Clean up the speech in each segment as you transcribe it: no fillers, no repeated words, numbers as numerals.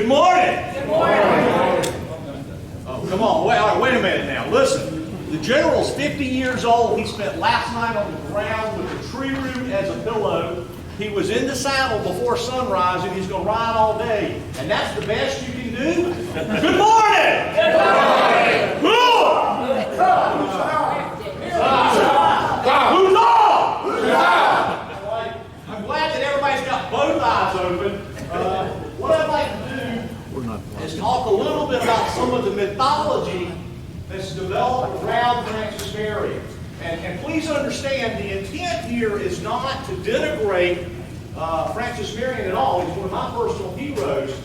Good morning. Good morning. Oh, come on. Wait a minute now. Listen. The general's 50 years old. He spent last night on the ground with a tree root as a pillow. He was in the saddle before sunrise, and he's going to ride all day. And that's the best you can do? Good morning! Good morning! Who's on? I'm glad that everybody's got both eyes open. What I'd like to do is talk a little bit about some of the mythology that's developed around Francis Marion. And please understand, the intent here is not to denigrate Francis Marion at all. He's one of my personal heroes.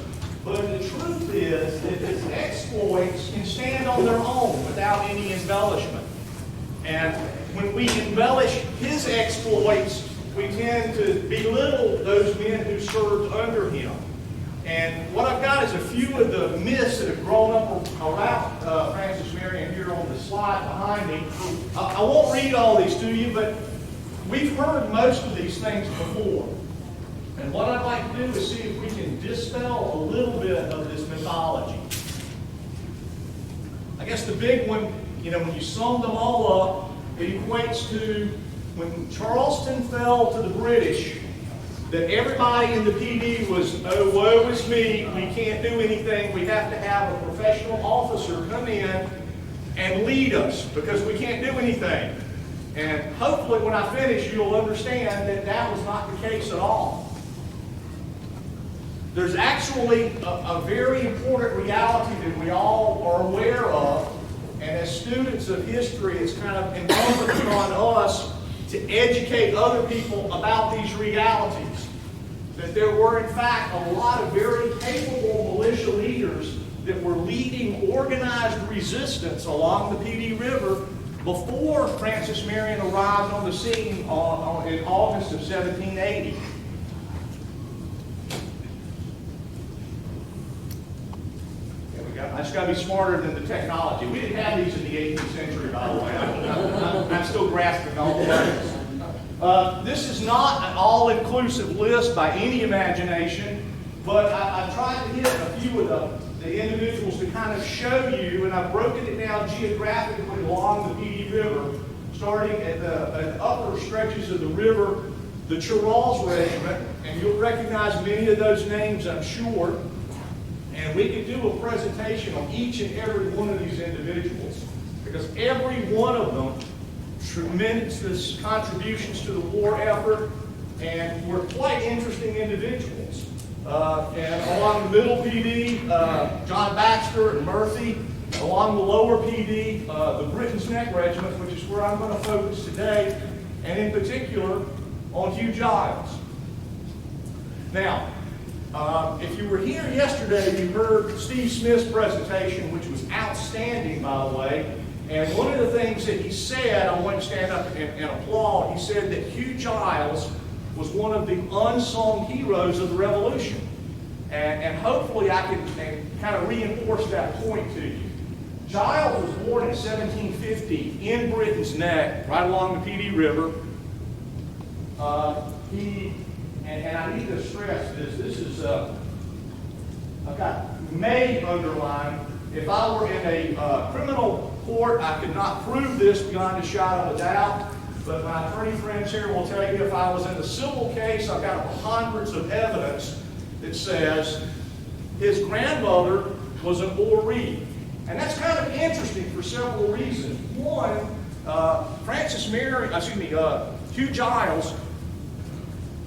But the truth is that his exploits can stand on their own without any embellishment. And when we embellish his exploits, we tend to belittle those men who served under him. And what I've got is a few of the myths that have grown up around Francis Marion here on the slide behind me. I won't read all these to you, but we've heard most of these things before. And what I'd like to do is see if we can dispel a little bit of this mythology. I guess the big one, when you sum them all up, it equates to when Charleston fell to the British, that everybody in the PD was, oh, woe is me, we can't do anything, we have to have a professional officer come in and lead us because we can't do anything. And hopefully when I finish, you'll understand that that was not the case at all. There's actually a very important reality that we all are aware of, and as students of history, it's kind of incumbent upon us to educate other people about these realities. That there were, in fact, a lot of very capable militia leaders that were leading organized resistance along the PD River before Francis Marion arrived on the scene in August of 1780. I just got to be smarter than the technology. We didn't have these in the 18th century, by the way. I'm still grasping all the ways. This is not an all-inclusive list by any imagination, but I tried to hit a few of the individuals to kind of show you, and I've broken it down geographically along the PD River, starting at the upper stretches of the river, the Charles Regiment, and you'll recognize many of those names, I'm sure. And we could do a presentation on each and every one of these individuals, because every one of them tremendous contributions to the war effort, and were quite interesting individuals. And along the middle PD, John Baxter and Murphy. Along the lower PD, the Britain's Neck Regiment, which is where I'm going to focus today, and in particular on Hugh Giles. Now, if you were here yesterday, you heard Steve Smith's presentation, which was outstanding, by the way. And one of the things that he said, I want to stand up and applaud, he said that Hugh Giles was one of the unsung heroes of the Revolution. And hopefully I can kind of reinforce that point to you. Giles was born in 1750 in Britain's Neck, right along the PD River. And I need to stress this. This is, I've got may underlined. If I were in a criminal court, I could not prove this beyond a shadow of a doubt. But my attorney friends here will tell you if I was in a civil case, I've got hundreds of evidence that says his grandmother was an Oree. And that's kind of interesting for several reasons. One, Hugh Giles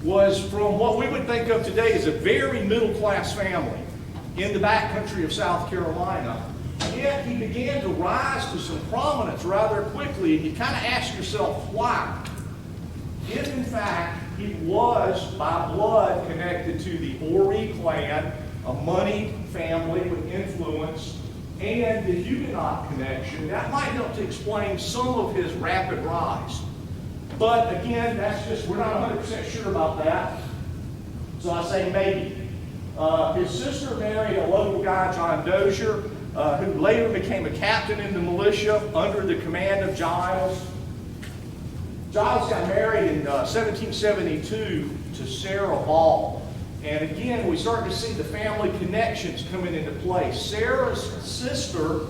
was from what we would think of today as a very middle-class family in the backcountry of South Carolina. Yet he began to rise to some prominence rather quickly, and you kind of ask yourself, why? If in fact he was by blood connected to the Oree clan, a moneyed family with influence, and the Huguenot connection, that might help to explain some of his rapid rise. But again, that's just, we're not 100% sure about that. So I say maybe. His sister married a local guy, John Dozier, who later became a captain in the militia under the command of Giles. Giles got married in 1772 to Sarah Ball. And again, we start to see the family connections coming into play. Sarah's sister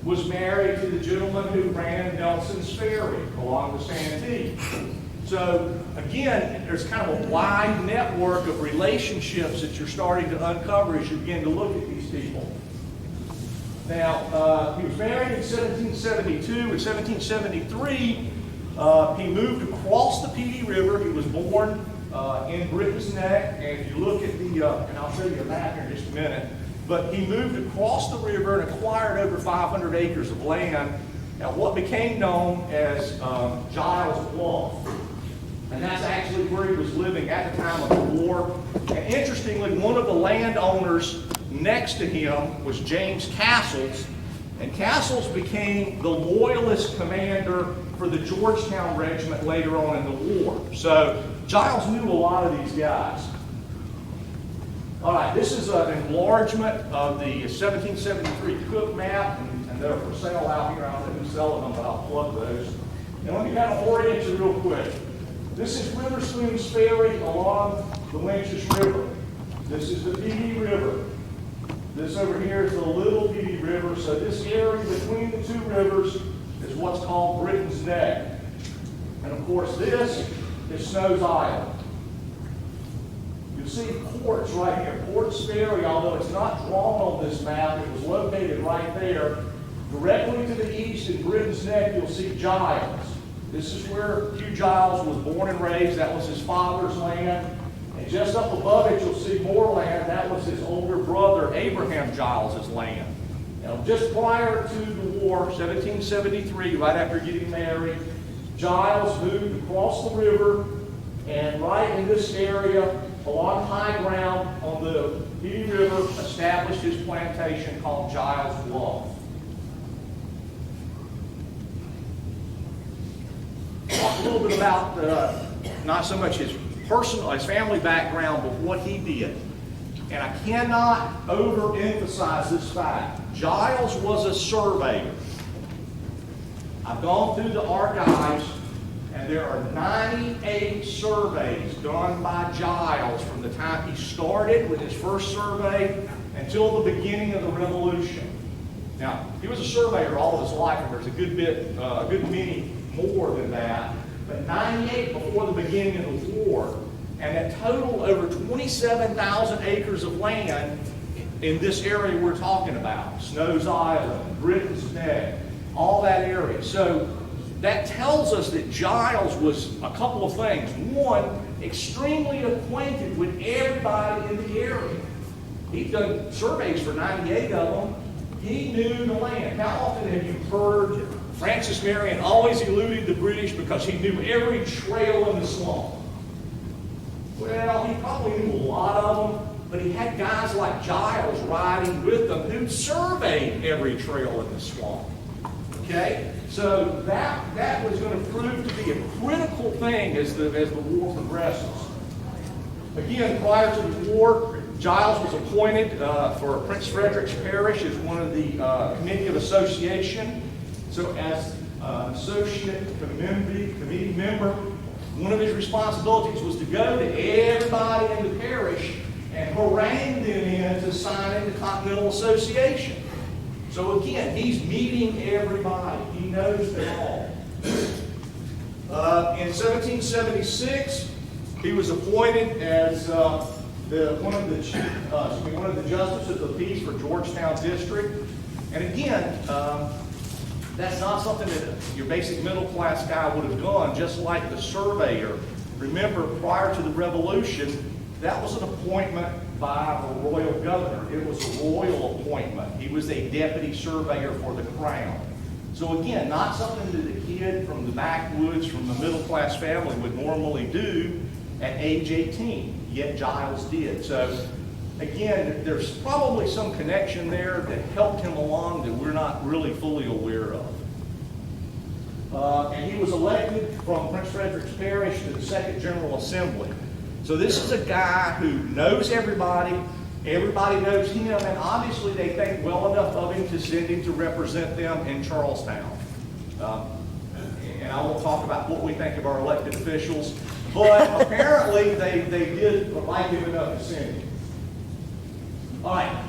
was married to the gentleman who ran Nelson's Ferry along the Santee. So again, there's kind of a wide network of relationships that you're starting to uncover as you begin to look at these people. Now, he was married in 1772. In 1773, he moved across the Petey River. He was born in Britain's Neck. And if you look at the, and I'll show you a map here in just a minute, but he moved across the river and acquired over 500 acres of land at what became known as Giles Bluff. And that's actually where he was living at the time of the war. And interestingly, one of the landowners next to him was James Castles. And Castles became the loyalist commander for the Georgetown Regiment later on in the war. So Giles knew a lot of these guys. All right, this is an enlargement of the 1773 Cook map, and they're for sale out here. I don't know who's selling them, but I'll plug those. And let me kind of orient you real quick. This is Witherspoon's Ferry along the Winchester River. This is the Petey River. This over here is the Little Petey River. So this area between the two rivers is what's called Britain's Neck. And of course this is Snow's Island. You see Ports right here. Ports Ferry, although it's not drawn on this map, it was located right there. Directly to the east in Britain's Neck, you'll see Giles. This is where Hugh Giles was born and raised. That was his father's land. And just up above it, you'll see more land. That was his older brother, Abraham Giles' land. Now, just prior to the war, 1773, right after getting married, Giles moved across the river, and right in this area, along high ground on the Petey River, established his plantation called Giles Bluff. Talk a little bit about not so much his family background, but what he did. And I cannot overemphasize this fact. Giles was a surveyor. I've gone through the archives, and there are 98 surveys done by Giles from the time he started with his first survey until the beginning of the Revolution. Now, he was a surveyor all of his life, and there's a good many more than that, but 98 before the beginning of the war, and that total over 27,000 acres of land in this area we're talking about. Snow's Island, Britain's Neck, all that area. So that tells us that Giles was a couple of things. One, extremely acquainted with everybody in the area. He'd done surveys for 98 of them. He knew the land. How often have you heard Francis Marion always eluded the British because he knew every trail in the swamp? Well, he probably knew a lot of them, but he had guys like Giles riding with them who surveyed every trail in the swamp. Okay? So that was going to prove to be a critical thing as the war progresses. Again, prior to the war, Giles was appointed for Prince Frederick's Parish as one of the Committee of Association. So as associate committee member, one of his responsibilities was to go to everybody in the parish and harangue them into signing the Continental Association. So again, he's meeting everybody. He knows them all. In 1776, he was appointed as one of the justices of the peace for Georgetown District. And again, that's not something that your basic middle class guy would have done, just like the surveyor. Remember, prior to the Revolution, that was an appointment by the royal governor. It was a royal appointment. He was a deputy surveyor for the crown. So again, not something that a kid from the backwoods, from the middle class family would normally do at age 18, yet Giles did. So again, there's probably some connection there that helped him along that we're not really fully aware of. And he was elected from Prince Frederick's Parish to the Second General Assembly. So this is a guy who knows everybody, everybody knows him, and obviously they think well enough of him to send him to represent them in Charlestown. And I will talk about what we think of our elected officials But apparently they did like him enough to send him. All right.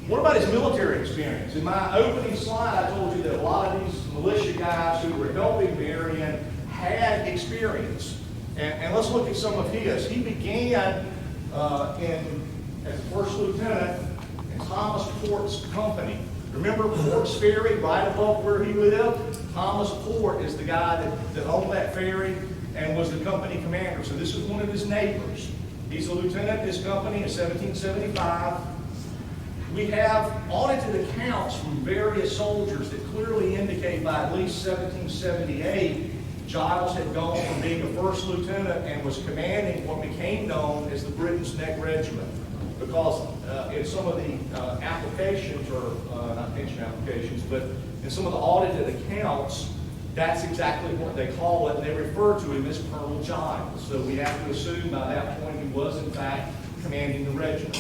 What about his military experience? In my opening slide, I told you that a lot of these militia guys who were helping Marion had experience. And let's look at some of his. He began as a first lieutenant in Thomas Port's company. Remember Port's Ferry, right above where he lived? Thomas Port is the guy that owned that ferry and was the company commander. So this is one of his neighbors. He's a lieutenant in this company in 1775. We have audited accounts from various soldiers that clearly indicate by at least 1778, Giles had gone from being a first lieutenant and was commanding what became known as the Britain's Neck Regiment. Because in some of the applications, or not pension applications, but in some of the audited accounts, that's exactly what they call it, and they refer to him as Colonel Giles. So we have to assume by that point he was, in fact, commanding the regiment.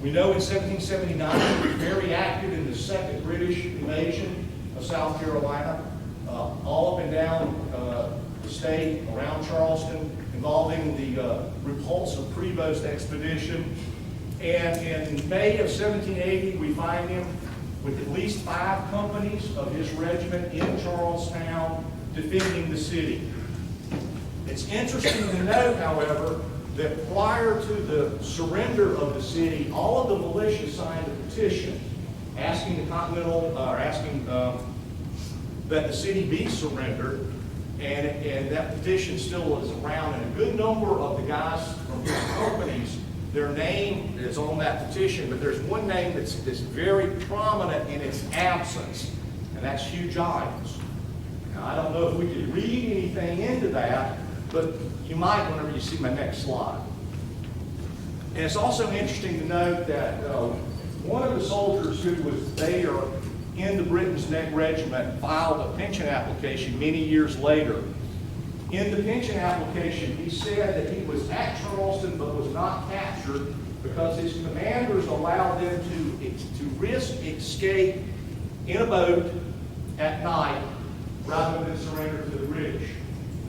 We know in 1779 he was very active in the second British invasion of South Carolina, all up and down the state, around Charleston, involving the repulsive Prevost expedition. And in May of 1780, we find him with at least 5 companies of his regiment in Charlestown defending the city. It's interesting to note, however, that prior to the surrender of the city, all of the militia signed a petition asking the Continental, or asking that the city be surrendered, and that petition still is around, and a good number of the guys from his companies, their name is on that petition, but there's one name that's very prominent in its absence, and that's Hugh Giles. Now, I don't know if we could read anything into that, but you might whenever you see my next slide. And it's also interesting to note that one of the soldiers who was there in the Britain's Neck Regiment filed a pension application many years later. In the pension application, he said that he was at Charleston but was not captured because his commanders allowed them to risk escape in a boat at night rather than surrender to the British.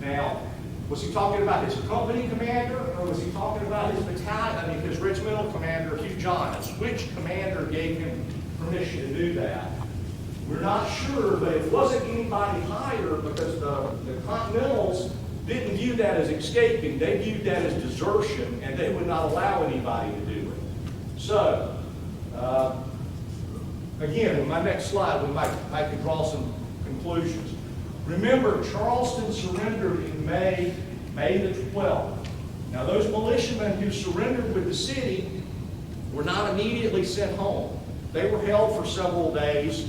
Now, was he talking about his company commander, or was he talking about his battalion, I mean, his regimental commander, Hugh Giles? Which commander gave him permission to do that? We're not sure, but it wasn't anybody higher because the Continentals didn't view that as escaping. They viewed that as desertion, and they would not allow anybody to do it. So, again, in my next slide, I can draw some conclusions. Remember, Charleston surrendered in May the 12th. Now, those militiamen who surrendered with the city were not immediately sent home. They were held for several days,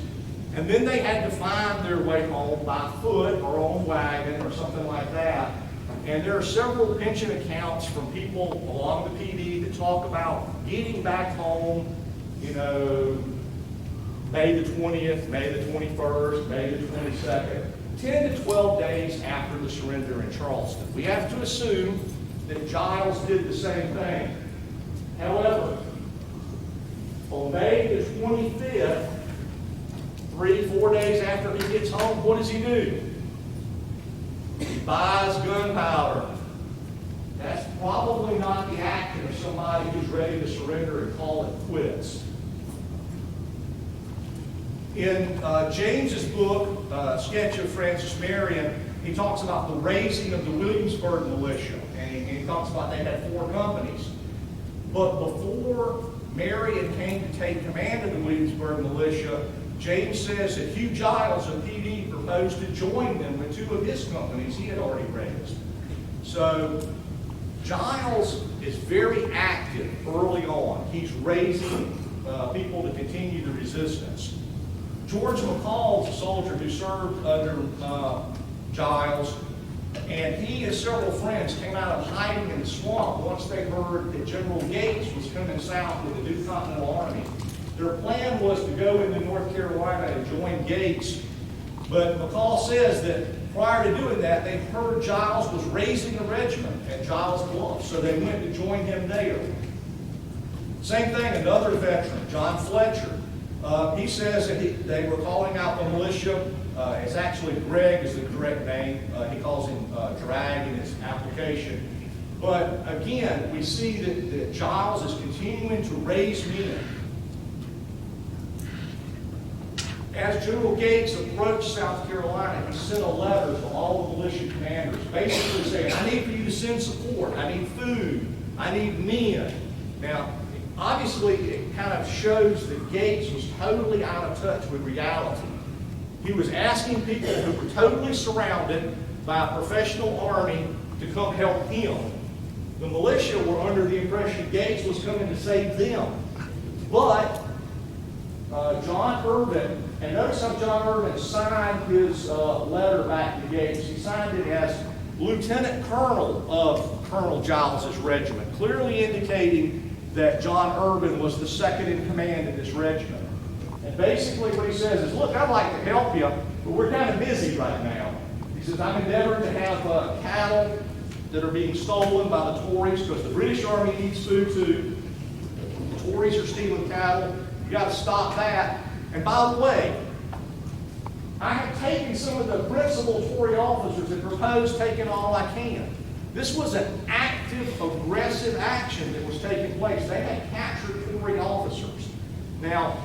and then they had to find their way home by foot or on wagon or something like that. And there are several pension accounts from people along the PD that talk about getting back home, you know, May the 20th, May the 21st, May the 22nd. 10 to 12 days after the surrender in Charleston. We have to assume that Giles did the same thing. However, on May the 25th, 3-4 days after he gets home, what does he do? He buys gunpowder. That's probably not the action of somebody who's ready to surrender and call it quits. In James's book, Sketch of Francis Marion, he talks about the raising of the Williamsburg militia, and he talks about they had 4 companies. But before Marion came to take command of the Williamsburg militia, James says that Hugh Giles of PD proposed to join them with 2 of his companies he had already raised. So Giles is very active early on. He's raising people to continue the resistance. George McCall's a soldier who served under Giles, and he and several friends came out of hiding in the swamp once they heard that General Gates was coming south with the new Continental Army. Their plan was to go into North Carolina and join Gates, but McCall says that prior to doing that, they heard Giles was raising a regiment at Giles Bluff, so they went to join him there. Same thing, another veteran, John Fletcher. He says that they were calling out the militia. It's actually Greg is the correct name. He calls him Drag in his application. But again, we see that Giles is continuing to raise men. As General Gates approached South Carolina, he sent a letter to all the militia commanders, basically saying, I need for you to send support. I need food. I need men. Now, obviously, it kind of shows that Gates was totally out of touch with reality. He was asking people who were totally surrounded by a professional army to come help him. The militia were under the impression Gates was coming to save them. But John Irvin, and notice how John Irvin signed his letter back to Gates. He signed it as Lieutenant Colonel of Colonel Giles's regiment, clearly indicating that John Irvin was the second in command in this regiment. And basically what he says is, look, I'd like to help you, but we're kind of busy right now. He says, I'm endeavoring to have cattle that are being stolen by the Tories, because the British Army needs food too. The Tories are stealing cattle. You got to stop that. And by the way, I have taken some of the principal Tory officers and proposed taking all I can. This was an active, aggressive action that was taking place. They had captured Tory officers. Now,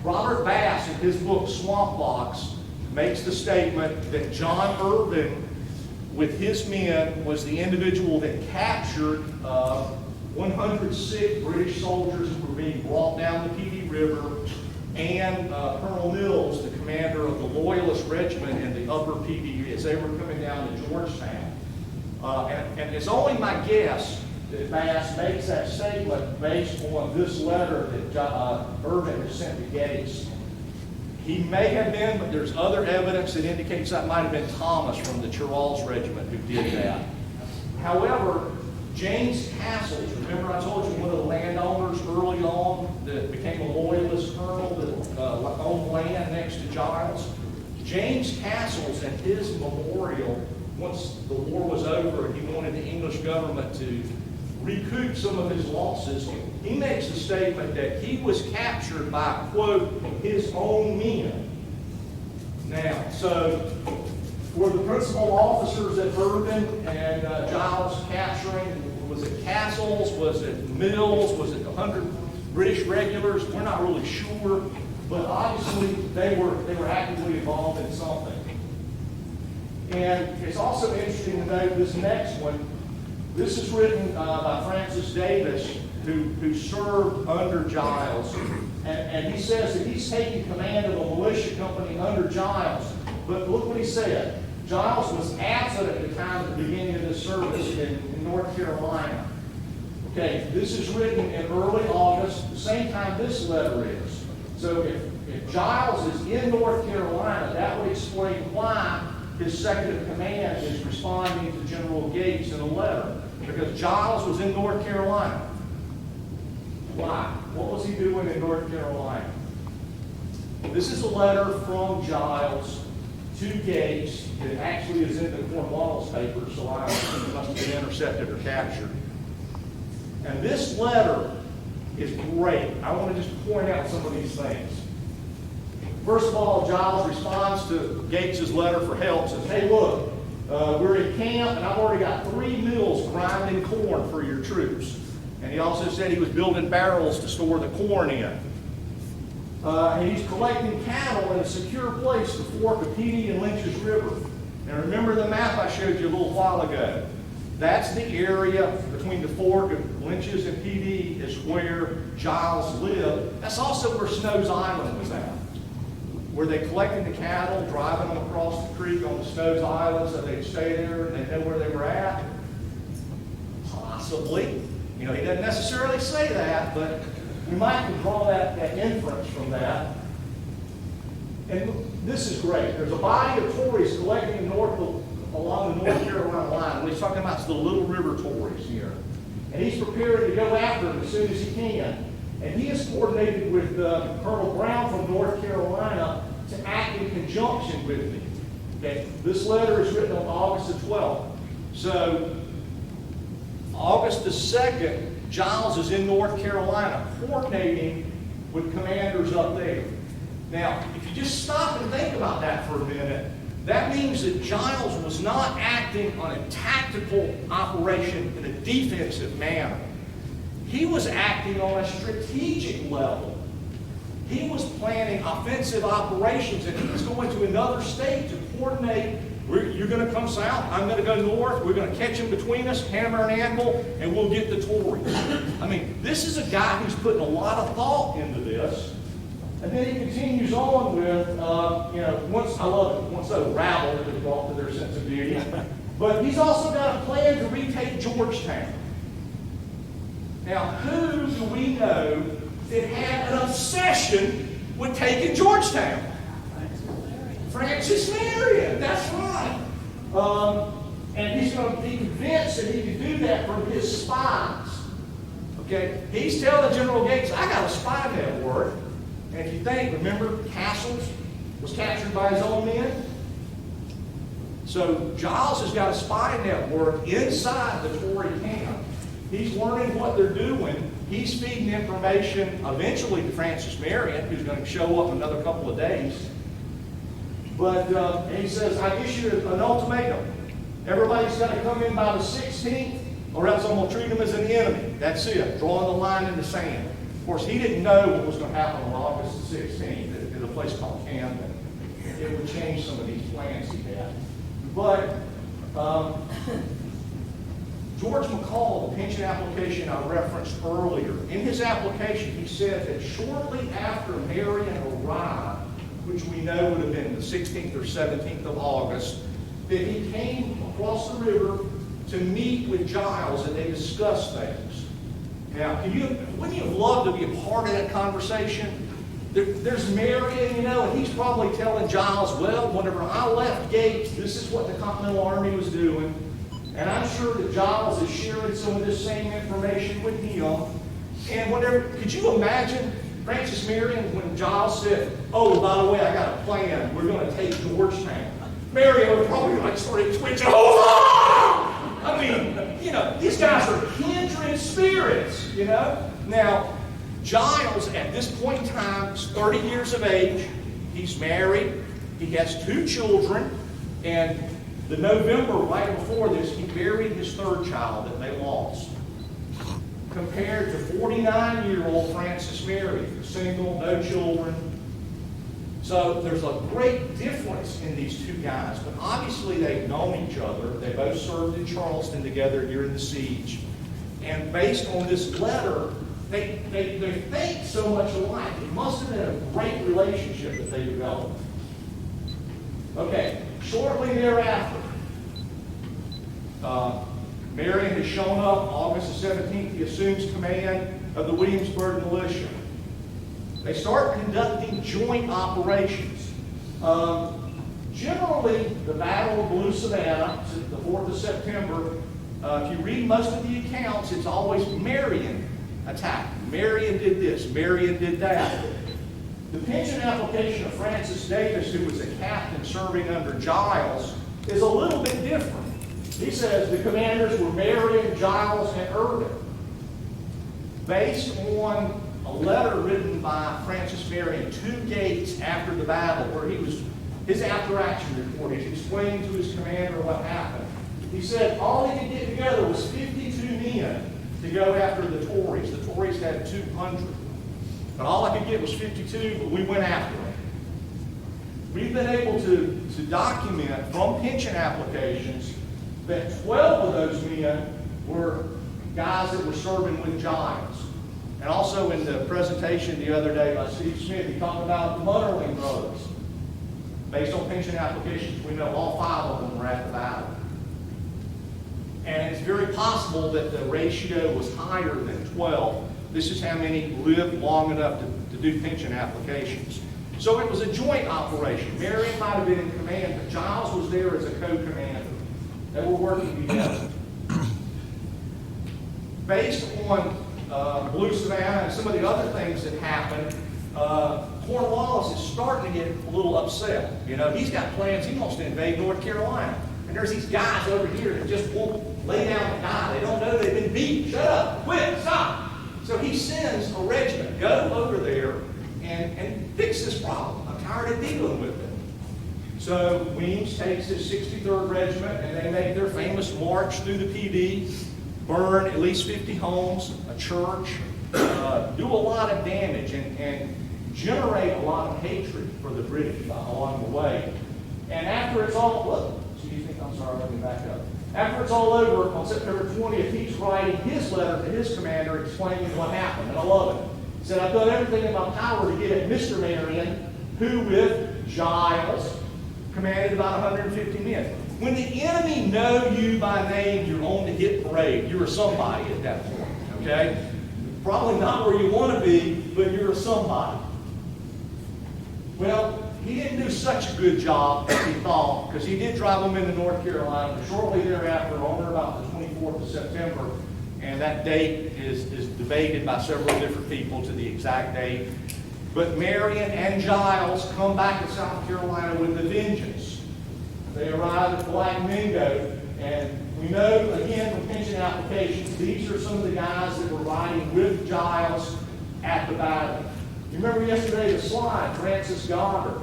Robert Bass, in his book Swamp Box, makes the statement that John Irvin, with his men, was the individual that captured 100 sick British soldiers who were being brought down the Petey River, and Colonel Mills, the commander of the Loyalist Regiment in the upper Petey, as they were coming down to Georgetown. And it's only my guess that Bass makes that statement based on this letter that Irvin has sent to Gates. He may have been, but there's other evidence that indicates that might have been Thomas from the Charles Regiment who did that. However, James Castles, remember I told you one of the landowners early on that became a Loyalist colonel that owned land next to Giles? James Castles, at his memorial, once the war was over and he wanted the English government to recoup some of his losses, he makes a statement that he was captured by, quote, his own men. Now, so were the principal officers at Irvin and Giles capturing, was it Castles, was it Mills, was it 100 British regulars? We're not really sure, but obviously they were actively involved in something. And it's also interesting to note this next one. This is written by Francis Davis, who served under Giles. And he says that he's taking command of a militia company under Giles. But look what he said. Giles was absent at the time of the beginning of this service in North Carolina. Okay, this is written in early August, the same time this letter is. So if Giles is in North Carolina, that would explain why his second in command is responding to General Gates in a letter. Because Giles was in North Carolina. Why? What was he doing in North Carolina? This is a letter from Giles to Gates that actually is in the Cornwallis paper, so I think it must have been intercepted or captured. And this letter is great. I want to just point out some of these things. First of all, Giles responds to Gates' letter for help, says, hey, look, we're in camp, and I've already got 3 mills grinding corn for your troops. And he also said he was building barrels to store the corn in. And he's collecting cattle in a secure place to fork the Petey and Lynch's River. Now remember the map I showed you a little while ago. That's the area between the fork of Lynch's and Petey is where Giles lived. That's also where Snow's Island was at. Were they collecting the cattle, driving them across the creek on the Snow's Island so they'd stay there and they'd know where they were at? Possibly. You know, he doesn't necessarily say that, but we might can draw that inference from that. And this is great. There's a body of Tories collecting along the North Carolina line. What he's talking about is the Little River Tories here. And he's preparing to go after them as soon as he can. And he has coordinated with Colonel Brown from North Carolina to act in conjunction with me. Okay, this letter is written on August the 12th. So, August the 2nd, Giles is in North Carolina coordinating with with commanders up there. Now, if you just stop and think about that for a minute, that means that Giles was not acting on a tactical operation in a defensive manner. He was acting on a strategic level. He was planning offensive operations, and he was going to another state to coordinate. You're going to come south, I'm going to go north, we're going to catch them between us, hammer and anvil, and we'll get the Tories. I mean, this is a guy who's putting a lot of thought into this. And then he continues on with, once the rabble is brought to their sense of duty. But he's also got a plan to retake Georgetown. Now, who do we know that had an obsession with taking Georgetown? Francis Marion, that's right. And he's going to be convinced that he can do that from his spies. Okay? He's telling General Gates, I got a spy network. And if you think, remember, Castles was captured by his own men? So Giles has got a spy network inside the Tory camp. He's learning what they're doing. He's feeding information eventually to Francis Marion, who's going to show up in another couple of days. But he says, I issued an ultimatum. Everybody's got to come in by the 16th, or else I'm going to treat them as an enemy. That's it, drawing the line in the sand. Of course, he didn't know what was going to happen on August the 16th at a place called Camden. It would change some of these plans he had. But George McCall, the pension application I referenced earlier, in his application he said that shortly after Marion arrived, which we know would have been the 16th or 17th of August, that he came across the river to meet with Giles and they discussed things. Now, wouldn't you have loved to be a part of that conversation? There's Marion, and he's probably telling Giles, well, whenever I left Gates, this is what the Continental Army was doing. And I'm sure that Giles is sharing some of this same information with him. And could you imagine Francis Marion when Giles said, oh, by the way, I got a plan. We're going to take Georgetown. Marion would probably started twitching. Oh! I mean, these guys are kindred spirits, Now, Giles, at this point in time, is 30 years of age. He's married. He has 2 children. And the November right before this, he buried his 3rd child that they lost. Compared to 49-year-old Francis Marion, single, no children. So there's a great difference in these 2 guys. But obviously they've known each other. They both served in Charleston together during the siege. And based on this letter, they think so much alike. It must have been a great relationship that they developed. Okay, shortly thereafter, Marion has shown up. August the 17th, he assumes command of the Williamsburg militia. They start conducting joint operations. Generally, the Battle of Blue Savannah, the 4th of September, if you read most of the accounts, it's always Marion attacked. Marion did this, Marion did that. The pension application of Francis Davis, who was a captain serving under Giles, is a little bit different. He says the commanders were Marion, Giles, and Irvin. Based on a letter written by Francis Marion to Gates after the battle, where his after-action report, he's explaining to his commander what happened. He said all he could get together was 52 men to go after the Tories. The Tories had 200. But all I could get was 52, but we went after them. We've been able to document from pension applications that 12 of those men were guys that were serving with Giles. And also in the presentation the other day by Steve Smith, he talked about the Munnerling brothers. Based on pension applications, we know all 5 of them were at the battle. And it's very possible that the ratio was higher than 12. This is how many lived long enough to do pension applications. So it was a joint operation. Marion might have been in command, but Giles was there as a co-commander. They were working together. Based on Blue Savannah and some of the other things that happened, Cornwallis is starting to get a little upset. He's got plans. He wants to invade North Carolina. And there's these guys over here that just won't lay down and die. They don't know they've been beat. Shut up. Quit. Stop. So he sends a regiment, go over there and fix this problem. I'm tired of dealing with it. So Weems takes his 63rd Regiment, and they make their famous march through the PD, burn at least 50 homes, a church, do a lot of damage, and generate a lot of hatred for the British along the way. And after it's all, I'm sorry, let me back up. After it's all over, on September 20th, he's writing his letter to his commander explaining what happened, and I love it. He said, I've done everything in my power to get at Mr. Marion, who with Giles commanded about 150 men. When the enemy know you by name, you're on the hit parade. You're a somebody at that point, okay? Probably not where you want to be, but you're a somebody. Well, he didn't do such a good job as he thought, because he did drive them into North Carolina, but shortly thereafter, on or about the 24th of September, and that date is debated by several different people to the exact date. But Marion and Giles come back to South Carolina with a vengeance. They arrive at Black Mingo, and we know, again, from pension applications, these are some of the guys that were riding with Giles at the battle. You remember yesterday the slide, Francis Goddard.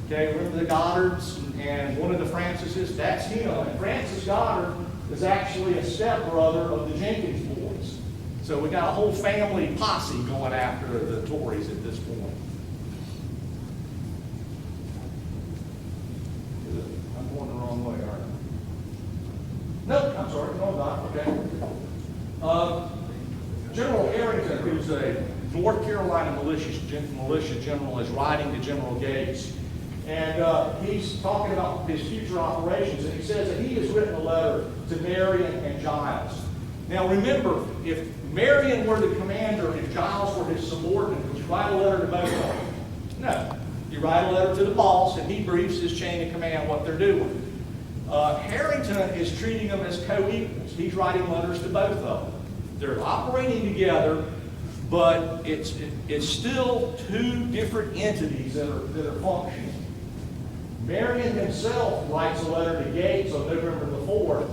Okay, remember the Goddards and one of the Francises? That's him. And Francis Goddard is actually a stepbrother of the Jenkins boys. So we got a whole family posse going after the Tories at this point. I'm going the wrong way, aren't I? Nope, I'm sorry. No, I'm not. Okay. General Harrington, who's a North Carolina militia general, is writing to General Gates. And he's talking about his future operations, and he says that he has written a letter to Marion and Giles. Now remember, if Marion were the commander and Giles were his subordinate, would you write a letter to both of them? No. You write a letter to the boss, and he briefs his chain of command what they're doing. Harrington is treating them as co-equals. He's writing letters to both of them. They're operating together, but it's still two different entities that are functioning. Marion himself writes a letter to Gates on November the 4th,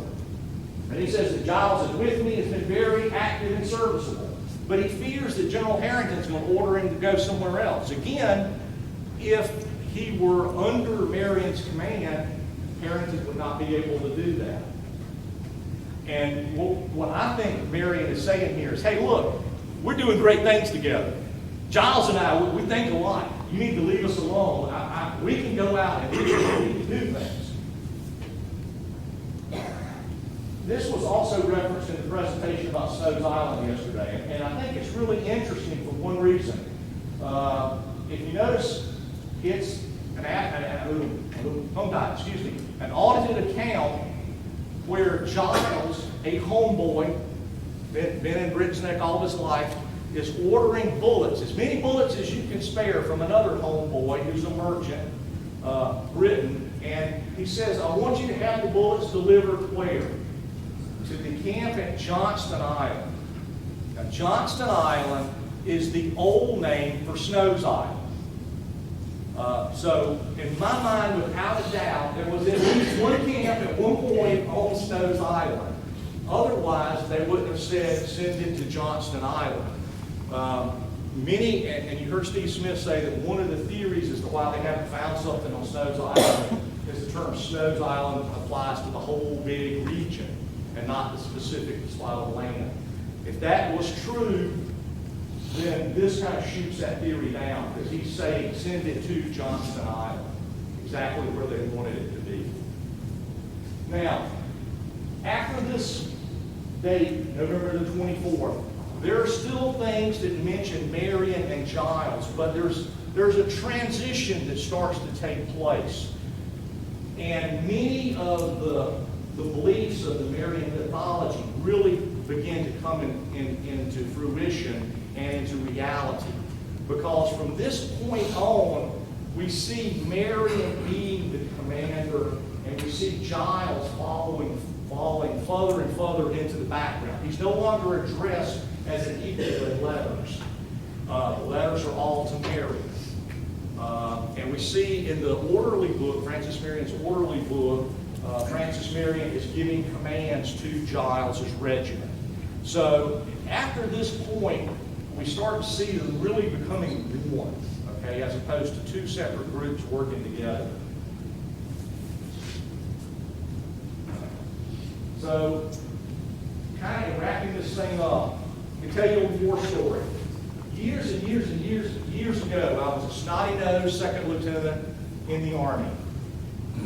and he says that Giles is with me, has been very active and serviceable, but he fears that General Harrington's going to order him to go somewhere else. Again, if he were under Marion's command, Harrington would not be able to do that. And what I think Marion is saying here is, hey, look, we're doing great things together. Giles and I, we think alike. You need to leave us alone. We can go out and we can do things. This was also referenced in the presentation about Snow's Island yesterday, and I think it's really interesting for one reason. If you notice, it's an audited account where Giles, a homeboy, been in Britain's neck all his life, is ordering bullets, as many bullets as you can spare from another homeboy who's a merchant, Britain, and he says, I want you to have the bullets delivered where? To the camp at Johnston Island. Now, Johnston Island is the old name for Snow's Island. So, in my mind, without a doubt, there was at least one camp at one point on Snow's Island. Otherwise, they wouldn't have said, send it to Johnston Island. Many, and you heard Steve Smith say that one of the theories as to why they haven't found something on Snow's Island is the term Snow's Island applies to the whole big region and not the specific spot of land. If that was true, then this kind of shoots that theory down, because he's saying send it to Johnston Island, exactly where they wanted it to be. Now, after this date, November the 24th, there are still things that mention Marion and Giles, but there's a transition that starts to take place. And many of the beliefs of the Marian mythology really begin to come into fruition and into reality. Because from this point on, we see Marion being the commander, and we see Giles falling further and further into the background. He's no longer addressed as an equal in letters. The letters are all to Marion. And we see in the orderly book, Francis Marion's orderly book, Francis Marion is giving commands to Giles' regiment. So after this point, we start to see them really becoming one, okay, as opposed to two separate groups working together. So, kind of wrapping this thing up, I can tell you a war story. Years and years and years ago, I was a snotty-nosed second lieutenant in the Army.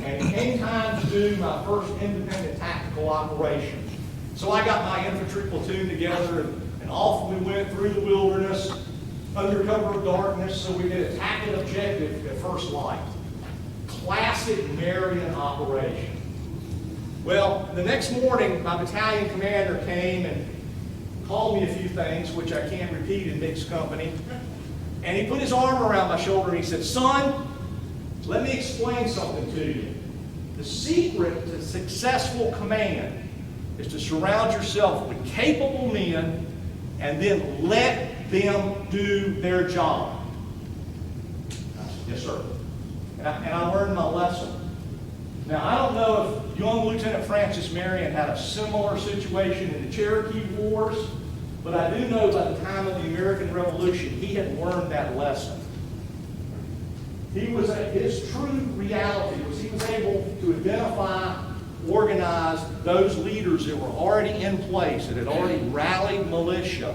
And it came time to do my first independent tactical operation. So I got my infantry platoon together, and off we went through the wilderness, under cover of darkness, so we did attack an objective at first light. Classic Marion operation. Well, the next morning, my battalion commander came and called me a few things, which I can't repeat in mixed company. And he put his arm around my shoulder and he said, "Son, let me explain something to you. The secret to successful command is to surround yourself with capable men and then let them do their job." I said, "Yes, sir." And I learned my lesson. Now, I don't know if young Lieutenant Francis Marion had a similar situation in the Cherokee Wars, but I do know by the time of the American Revolution, he had learned that lesson. His true reality was he was able to identify, organize those leaders that were already in place, that had already rallied militia,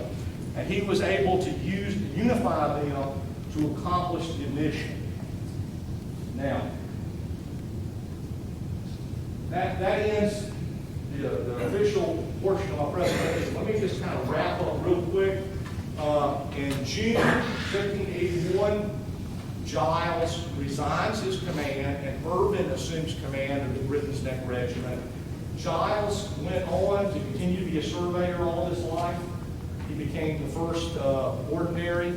and he was able to unify them to accomplish the mission. Now, that ends the official portion of my presentation. Let me just kind of wrap up real quick. In June 1781, Giles resigns his command and Irvin assumes command of the Britain's Neck Regiment. Giles went on to continue to be a surveyor all his life. He became the first ordinary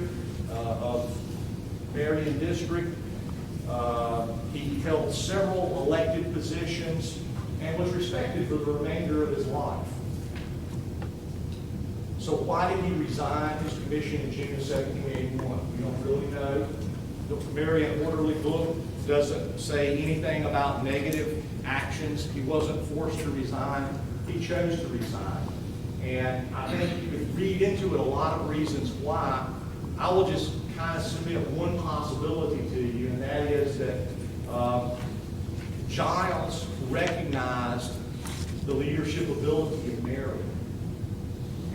of Marion District. He held several elected positions and was respected for the remainder of his life. So why did he resign his commission in June of 1781? We don't really know. The Marion Orderly Book doesn't say anything about negative actions. He wasn't forced to resign. He chose to resign. And I think you could read into it a lot of reasons why. I will just kind of submit one possibility to you, and that is that Giles recognized the leadership ability of Marion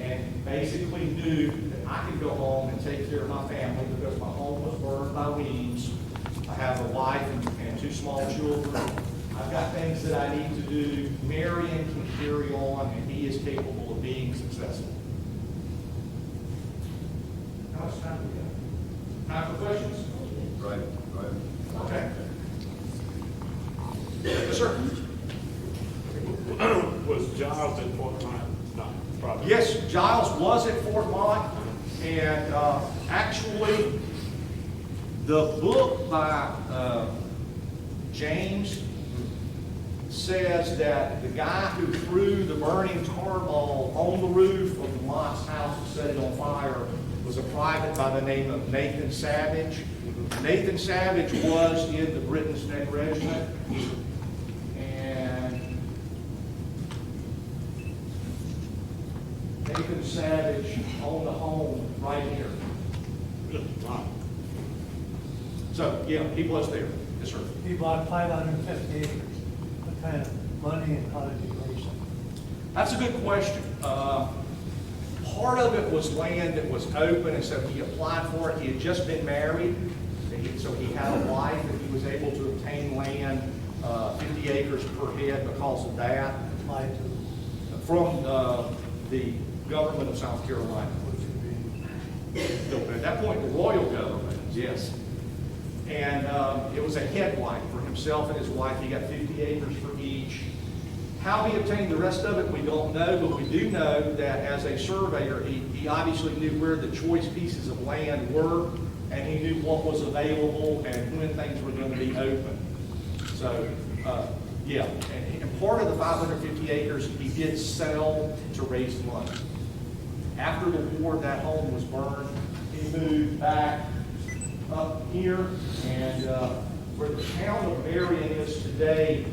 and basically knew that I could go home and take care of my family because my home was burned by weeds. I have a wife and two small children. I've got things that I need to do. Marion can carry on, and he is capable of being successful. How much time do we have? Time for questions? Right. Okay. Yes, sir. Was Giles at Fort Mont? No, probably. Yes, Giles was at Fort Mont, and actually, the book by James says that the guy who threw the burning tar ball on the roof of the Mott's house and set it on fire was a private by the name of Nathan Savage. Nathan Savage was in the Britain's Neck Regiment, and Nathan Savage owned a home right here. Wow. So, yeah, he was there. Yes, sir. He bought 550 acres. What kind of money and how did he raise it? That's a good question. Part of it was land that was open, and so he applied for it. He had just been married, so he had a wife, and he was able to obtain land, 50 acres per head because of that, Applied to, from the government of South Carolina. which would be, At that point, the royal government, yes. And it was a headlight for himself and his wife. He got 50 acres for each. How he obtained the rest of it, we don't know, but we do know that as a surveyor, he obviously knew where the choice pieces of land were, and he knew what was available and when things were going to be open. So, yeah, and part of the 550 acres he did sell to raise money. After the war, that home was burned. He moved back up here, and where the town of Marion is today,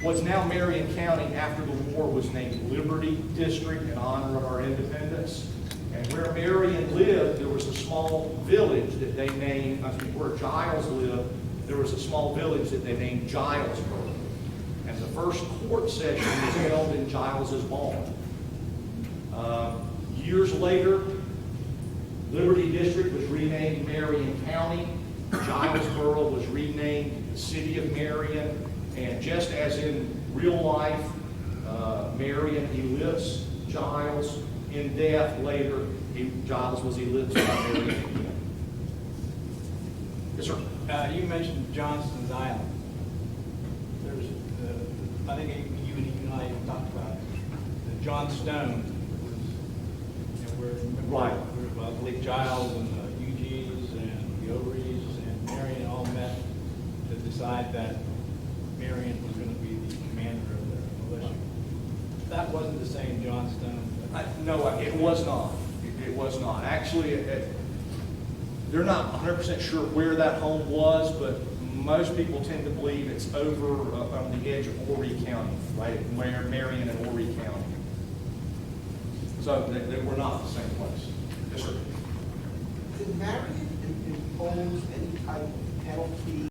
What's now Marion County after the war was named Liberty District in honor of our independence. And where Marion lived, there was a small village that they named, where Giles lived, there was a small village that they named Gilesburg. And the first court session was held in Giles's barn. Years later, Liberty District was renamed Marion County. Gilesboro was renamed the City of Marion. And just as in real life, Marion eclipsed Giles. In death later, Giles was eclipsed by Marion again. Yes, sir. You mentioned Johnston's Island. There's, I think you and I even talked about it. The Johnstone was, Right. I believe Giles and the Hughs and the Overys and Marion all met to decide that Marion was going to be the commander of the militia. That wasn't the same Johnstone. No, it was not. It was not. Actually, they're not 100% sure where that home was, but most people tend to believe it's over on the edge of Horry County, right, where Marion and Horry County. So they were not the same place. Yes, sir. Did Marion impose any type of penalty